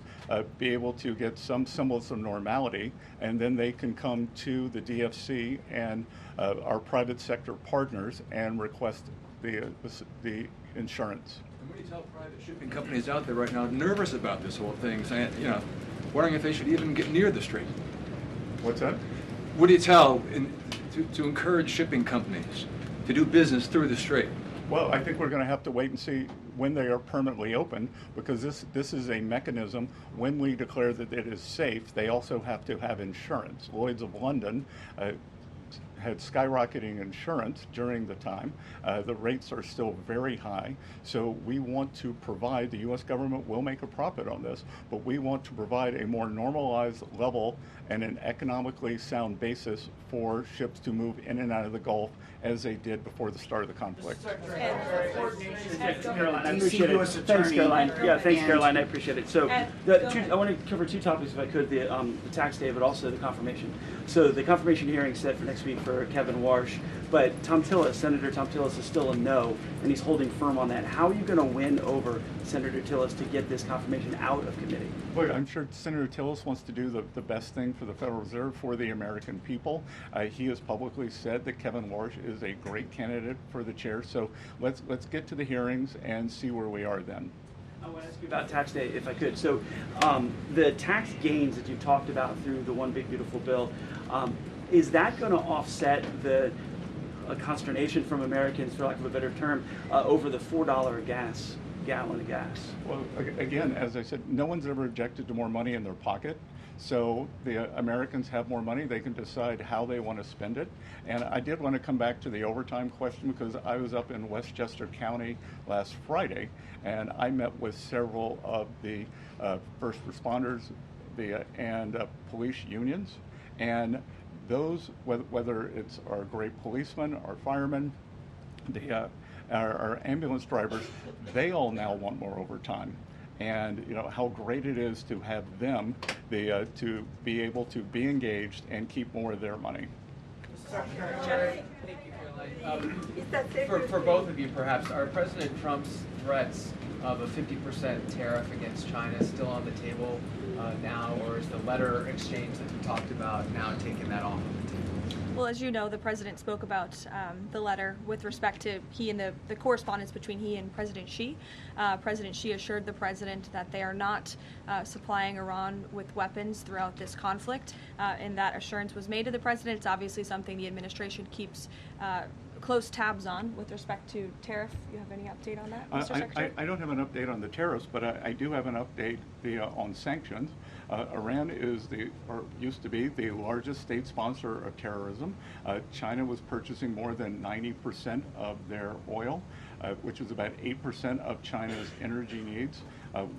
S8: be able to get some semblance of normality, and then they can come to the DFC and our private sector partners and request the insurance.
S15: And what do you tell private shipping companies out there right now nervous about this whole thing, saying, wondering if they should even get near the strait?
S8: What's that?
S15: What do you tell to encourage shipping companies to do business through the strait?
S8: Well, I think we're going to have to wait and see when they are permanently open, because this is a mechanism. When we declare that it is safe, they also have to have insurance. Lloyd's of London had skyrocketing insurance during the time. The rates are still very high. So we want to provide, the U.S. government will make a profit on this, but we want to provide a more normalized level and an economically sound basis for ships to move in and out of the Gulf as they did before the start of the conflict.
S16: Caroline, I appreciate it. Thanks, Caroline. Yeah, thanks, Caroline. I appreciate it. So, I want to cover two topics, if I could: the tax day, but also the confirmation. So, the confirmation hearing set for next week for Kevin Warsh, but Senator Tom Tillis, is still a no, and he's holding firm on that. How are you going to win over Senator Tillis to get this confirmation out of committee?
S8: Look, I'm sure Senator Tillis wants to do the best thing for the Federal Reserve, for the American people. He has publicly said that Kevin Warsh is a great candidate for the chair. So let's get to the hearings and see where we are then.
S16: I want to ask you about tax day, if I could. So the tax gains that you've talked about through the One Big Beautiful Bill, is that going to offset the consternation from Americans, for lack of a better term, over the $4 gallon of gas?
S8: Well, again, as I said, no one's ever objected to more money in their pocket. So the Americans have more money. They can decide how they want to spend it. And I did want to come back to the overtime question, because I was up in Westchester County last Friday, and I met with several of the first responders and police unions. And those, whether it's our great policemen, our firemen, our ambulance drivers, they all now want more overtime. And how great it is to have them to be able to be engaged and keep more of their money.
S17: Thank you, Caroline. For both of you, perhaps, are President Trump's threats of a 50% tariff against China still on the table now, or is the letter exchange that we talked about now taking that off of the table?
S7: Well, as you know, the president spoke about the letter with respect to he and the correspondence between he and President Xi. President Xi assured the president that they are not supplying Iran with weapons throughout this conflict, and that assurance was made to the president. It's obviously something the administration keeps close tabs on with respect to tariff. You have any update on that, Mr. Secretary?
S8: I don't have an update on the tariffs, but I do have an update on sanctions. Iran used to be the largest state sponsor of terrorism. China was purchasing more than 90% of their oil, which is about 8% of China's energy needs.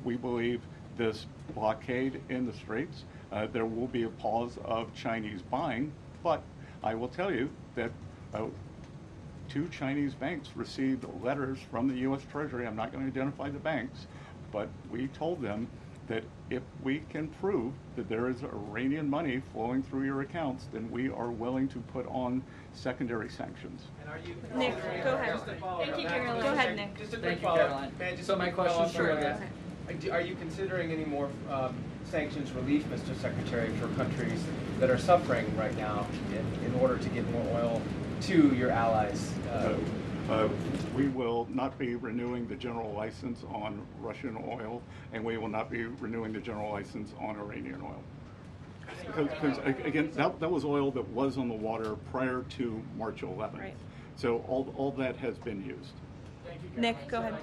S8: We believe this blockade in the Straits, there will be a pause of Chinese buying, but I will tell you that 2 Chinese banks received letters from the U.S. Treasury. I'm not going to identify the banks, but we told them that if we can prove that there is Iranian money flowing through your accounts, then we are willing to put on secondary sanctions.
S17: And are you,
S7: Nick, go ahead.
S17: Thank you,
S7: Caroline. Go ahead, Nick.
S17: Just a quick follow-up. So my question is, are you considering any more sanctions relief, Mr. Secretary, for countries that are suffering right now in order to get more oil to your allies?
S8: We will not be renewing the general license on Russian oil, and we will not be renewing the general license on Iranian oil. Because again, that was oil that was on the water prior to March 11th.
S7: Right.
S8: So all that has been used.
S17: Thank you,
S7: Nick, go ahead.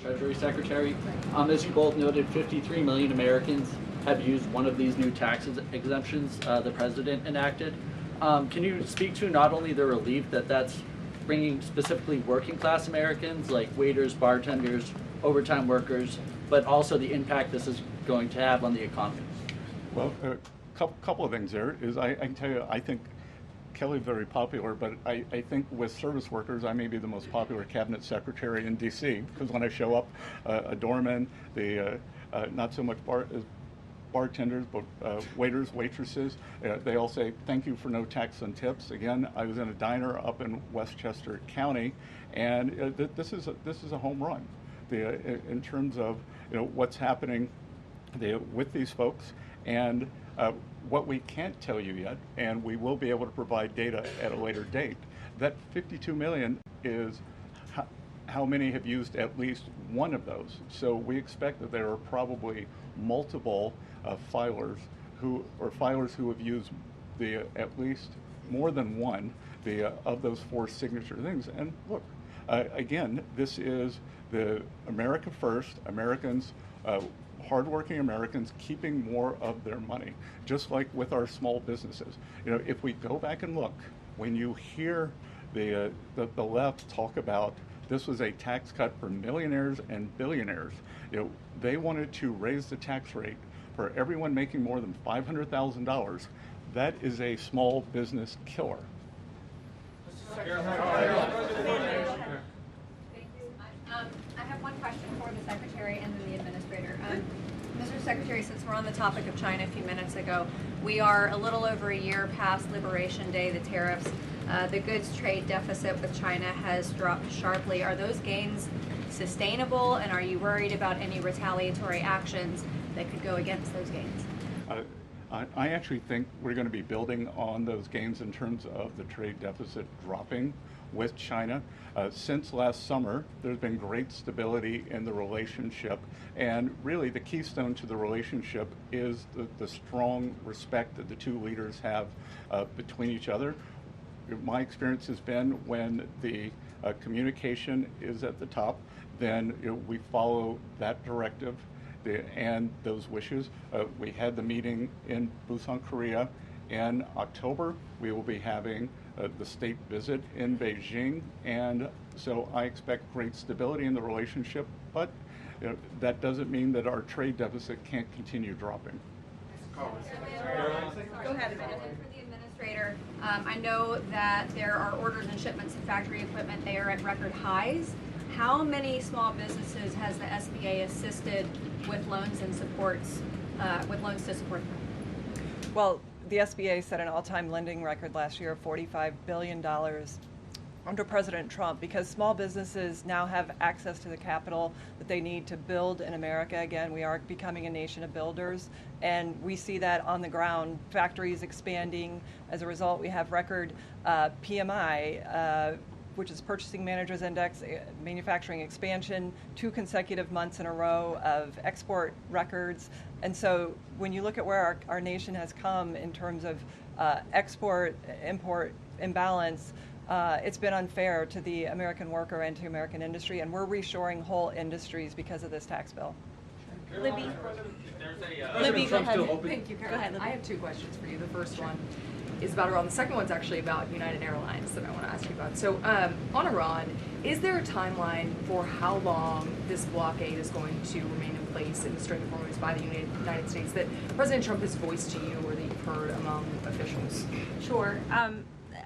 S18: Treasury Secretary, as you both noted, 53 million Americans have used one of these new tax exemptions the president enacted. Can you speak to not only the relief that's bringing specifically working class Americans like waiters, bartenders, overtime workers, but also the impact this is going to have on the economy?
S8: Well, a couple of things there is I can tell you, I think Kelly's very popular, but I think with service workers, I may be the most popular cabinet secretary in D.C. because when I show up, a doorman, not so much bartenders, but waiters, waitresses, they all say, thank you for no tax on tips. Again, I was in a diner up in Westchester County, and this is a home run in terms of what's happening with these folks. And what we can't tell you yet, and we will be able to provide data at a later date, that 52 million is how many have used at least one of those. So we expect that there are probably multiple filers who have used at least more than one of those 4 signature things. And look, again, this is the America First. Americans hardworking Americans keeping more of their money, just like with our small businesses. You know, if we go back and look, when you hear the left talk about this was a tax cut for millionaires and billionaires, you know, they wanted to raise the tax rate for everyone making more than $500,000. That is a small business killer.
S19: I have one question for the Secretary and then the Administrator. Mr. Secretary, since we're on the topic of China a few minutes ago, we are a little over a year past Liberation Day, the tariffs. The goods trade deficit with China has dropped sharply. Are those gains sustainable, and are you worried about any retaliatory actions that could go against those gains?
S8: I actually think we're going to be building on those gains in terms of the trade deficit dropping with China. Since last summer, there's been great stability in the relationship, and really the keystone to the relationship is the strong respect that the two leaders have between each other. My experience has been when the communication is at the top, then we follow that directive and those wishes. We had the meeting in Busan, Korea. In October, we will be having the state visit in Beijing, and so I expect great stability in the relationship, but that doesn't mean that our trade deficit can't continue dropping.
S19: Go ahead. For the Administrator, I know that there are orders and shipments of factory equipment. They are at record highs. How many small businesses has the SBA assisted with loans and supports, with loans to support them?
S9: Well, the SBA set an all-time lending record last year of $45 billion under President Trump, because small businesses now have access to the capital that they need to build in America. Again, we are becoming a nation of builders, and we see that on the ground. Factories expanding. As a result, we have record PMI, which is Purchasing Managers Index, manufacturing expansion, 2 consecutive months in a row of export records. And so when you look at where our nation has come in terms of export-import imbalance, it's been unfair to the American worker and to American industry, and we're reshoring whole industries because of this tax bill.
S7: Libby.
S20: Libby,
S7: go ahead.
S20: Thank you, Caroline. I have 2 questions for you. The first one is about Iran. The second one's actually about United Airlines that I want to ask you about. So on Iran, is there a timeline for how long this blockade is going to remain in place in the Strait of Hormuz by the United States that President Trump has voiced to you or that you've heard among officials?
S7: Sure.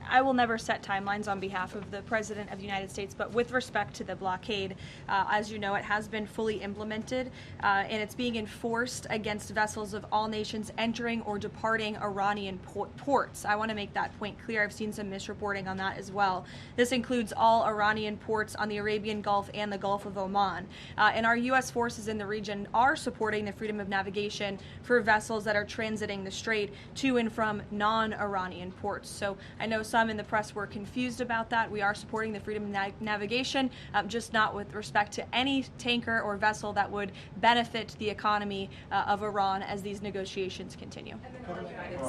S7: I will never set timelines on behalf of the President of the United States, but with respect to the blockade, as you know, it has been fully implemented, and it's being enforced against vessels of all nations entering or departing Iranian ports. I want to make that point clear. I've seen some misreporting on that as well. This includes all Iranian ports on the Arabian Gulf and the Gulf of Oman. And our U.S. forces in the region are supporting the freedom of navigation for vessels that are transiting the strait to and from non-Iranian ports. So I know some in the press were confused about that. We are supporting the freedom of navigation, just not with respect to any tanker or vessel that would benefit the economy of Iran as these negotiations continue.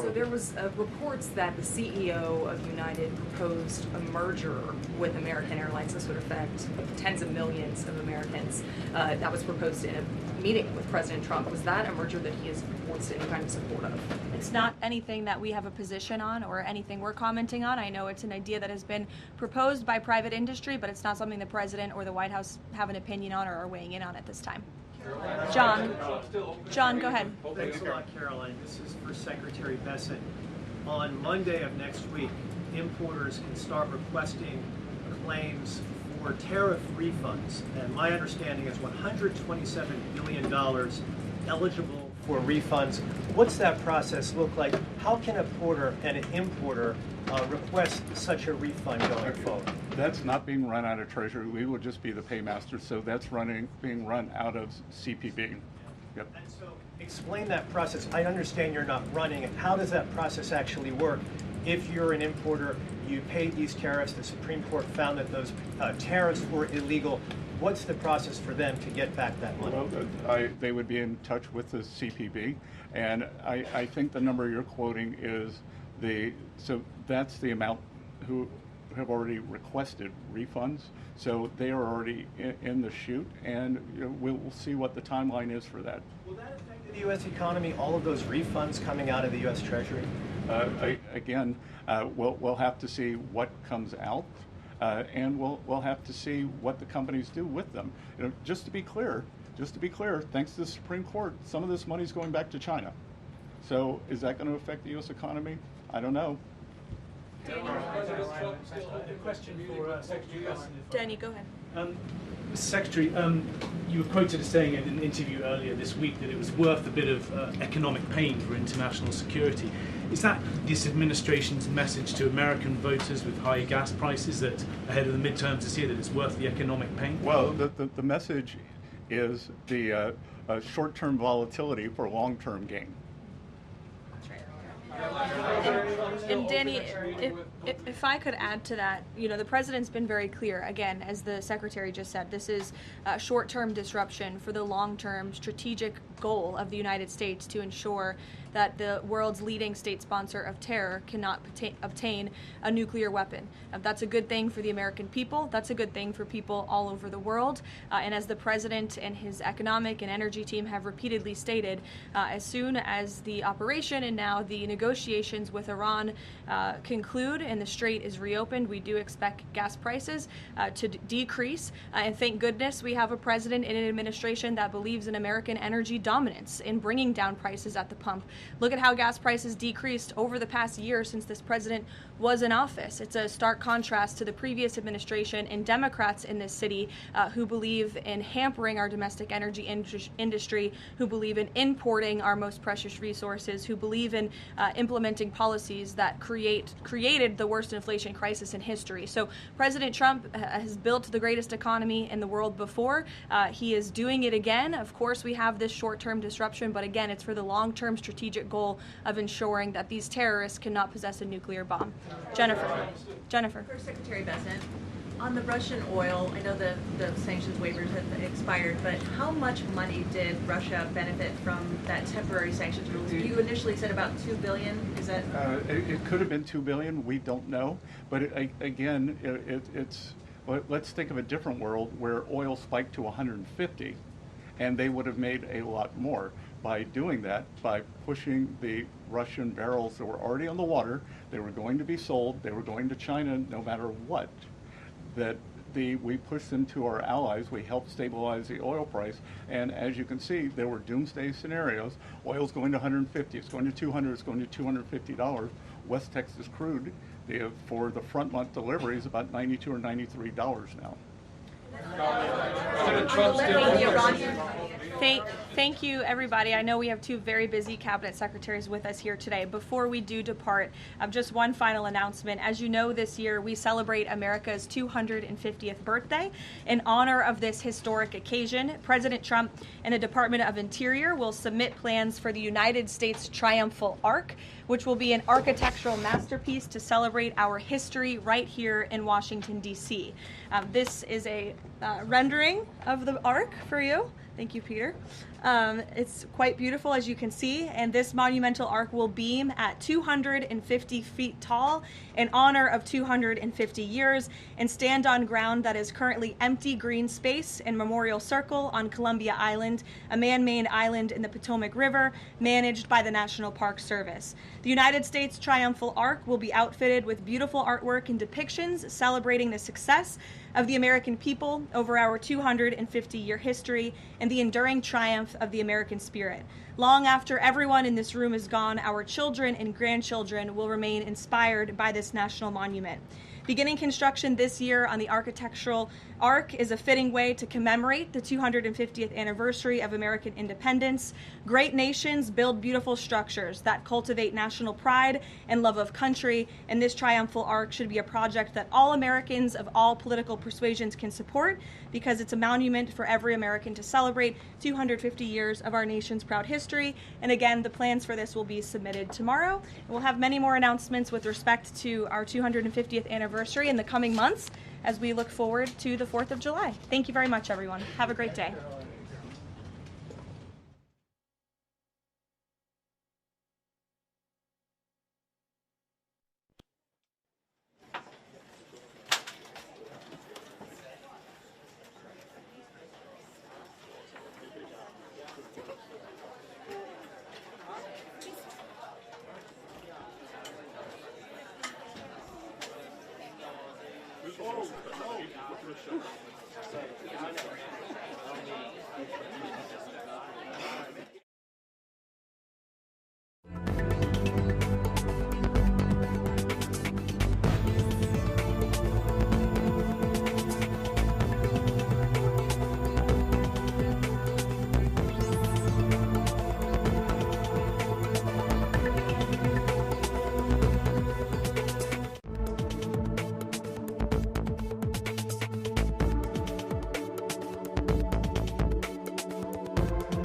S20: So there was reports that the CEO of United proposed a merger with American Airlines. This would affect tens of millions of Americans. That was proposed in a meeting with President Trump. Was that a merger that he has voiced any kind of support of?
S7: It's not anything that we have a position on or anything we're commenting on. I know it's an idea that has been proposed by private industry, but it's not something the President or the White House have an opinion on or are weighing in on at this time. John, go ahead.
S21: Thanks a lot, Caroline. This is for Secretary Bessent. On Monday of next week, importers can start requesting claims for tariff refunds. And my understanding is $127 billion eligible for refunds. What's that process look like? How can a porter and an importer request such a refund going forward?
S8: That's not being run out of Treasury. We will just be the paymaster, so that's being run out of CPB. Yep.
S21: And so explain that process. I understand you're not running it. How does that process actually work? If you're an importer, you paid these tariffs, the Supreme Court found that those tariffs were illegal. What's the process for them to get back that money?
S8: Well, they would be in touch with the CPB, and I think the number you're quoting is so that's the amount have already requested refunds, so they are already in the chute, and we'll see what the timeline is for that.
S21: Will that affect the U.S. economy, all of those refunds coming out of the U.S. Treasury?
S8: Again, we'll have to see what comes out, and we'll have to see what the companies do with them. Just to be clear, thanks to the Supreme Court, some of this money is going back to China. So is that going to affect the U.S. economy? I don't know.
S4: A question for Secretary Bessent.
S7: Danny, go ahead.
S4: Mr. Secretary, you were quoted as saying in an interview earlier this week that it was worth a bit of economic pain for international security. Is that this administration's message to American voters with high gas prices that ahead of the midterms this year that it's worth the economic pain?
S8: Well, the message is the short-term volatility for long-term gain.
S7: And Danny, if I could add to that, the president's been very clear, again, as the secretary just said, this is a short-term disruption for the long-term strategic goal of the United States to ensure that the world's leading state sponsor of terror cannot obtain a nuclear weapon. That's a good thing for the American people. That's a good thing for people all over the world. And as the president and his economic and energy team have repeatedly stated, as soon as the operation and now the negotiations with Iran conclude and the strait is reopened, we do expect gas prices to decrease. And thank goodness we have a president and an administration that believes in American energy dominance in bringing down prices at the pump. Look at how gas prices decreased over the past year since this president was in office. It's a stark contrast to the previous administration and Democrats in this city who believe in hampering our domestic energy industry, who believe in importing our most precious resources, who believe in implementing policies that created the worst inflation crisis in history. So President Trump has built the greatest economy in the world before. He is doing it again. Of course, we have this short-term disruption, but again, it's for the long-term strategic goal of ensuring that these terrorists cannot possess a nuclear bomb. Jennifer.
S22: First, Secretary Bessent, on the Russian oil, I know the sanctions waivers have expired, but how much money did Russia benefit from that temporary sanctions rules? You initially said about $2 billion. Is that?
S8: It could have been $2 billion. We don't know. But again, let's think of a different world where oil spiked to 150, and they would have made a lot more. By doing that, by pushing the Russian barrels that were already on the water, they were going to be sold, they were going to China no matter what, we pushed them to our allies, we helped stabilize the oil price, and as you can see, there were doomsday scenarios. Oil's going to 150, it's going to 200, it's going to $250. West Texas crude for the front month delivery is about $92 or $93 now.
S7: Thank you, everybody. I know we have two very busy cabinet secretaries with us here today. Before we do depart, just one final announcement. As you know, this year we celebrate America's 250th birthday. In honor of this historic occasion, President Trump and the Department of Interior will submit plans for the United States Triumphal Arch, which will be an architectural masterpiece to celebrate our history right here in Washington, D.C. This is a rendering of the Arch for you. Thank you, Peter. It's quite beautiful, as you can see, and this monumental arch will beam at 250 feet tall in honor of 250 years and stand on ground that is currently empty green space in Memorial Circle on Columbia Island, a man-made island in the Potomac River managed by the National Park Service. The United States Triumphal Arch will be outfitted with beautiful artwork and depictions celebrating the success of the American people over our 250-year history and the enduring triumph of the American spirit. Long after everyone in this room is gone, our children and grandchildren will remain inspired by this national monument. Beginning construction this year on the architectural arch is a fitting way to commemorate the 250th anniversary of American independence. Great nations build beautiful structures that cultivate national pride and love of country, and this triumphal arch should be a project that all Americans of all political persuasions can support because it's a monument for every American to celebrate 250 years of our nation's proud history. And again, the plans for this will be submitted tomorrow. And we'll have many more announcements with respect to our 250th anniversary in the coming months as we look forward to the 4th of July. Thank you very much, everyone. Have a great day.
S1: Oh,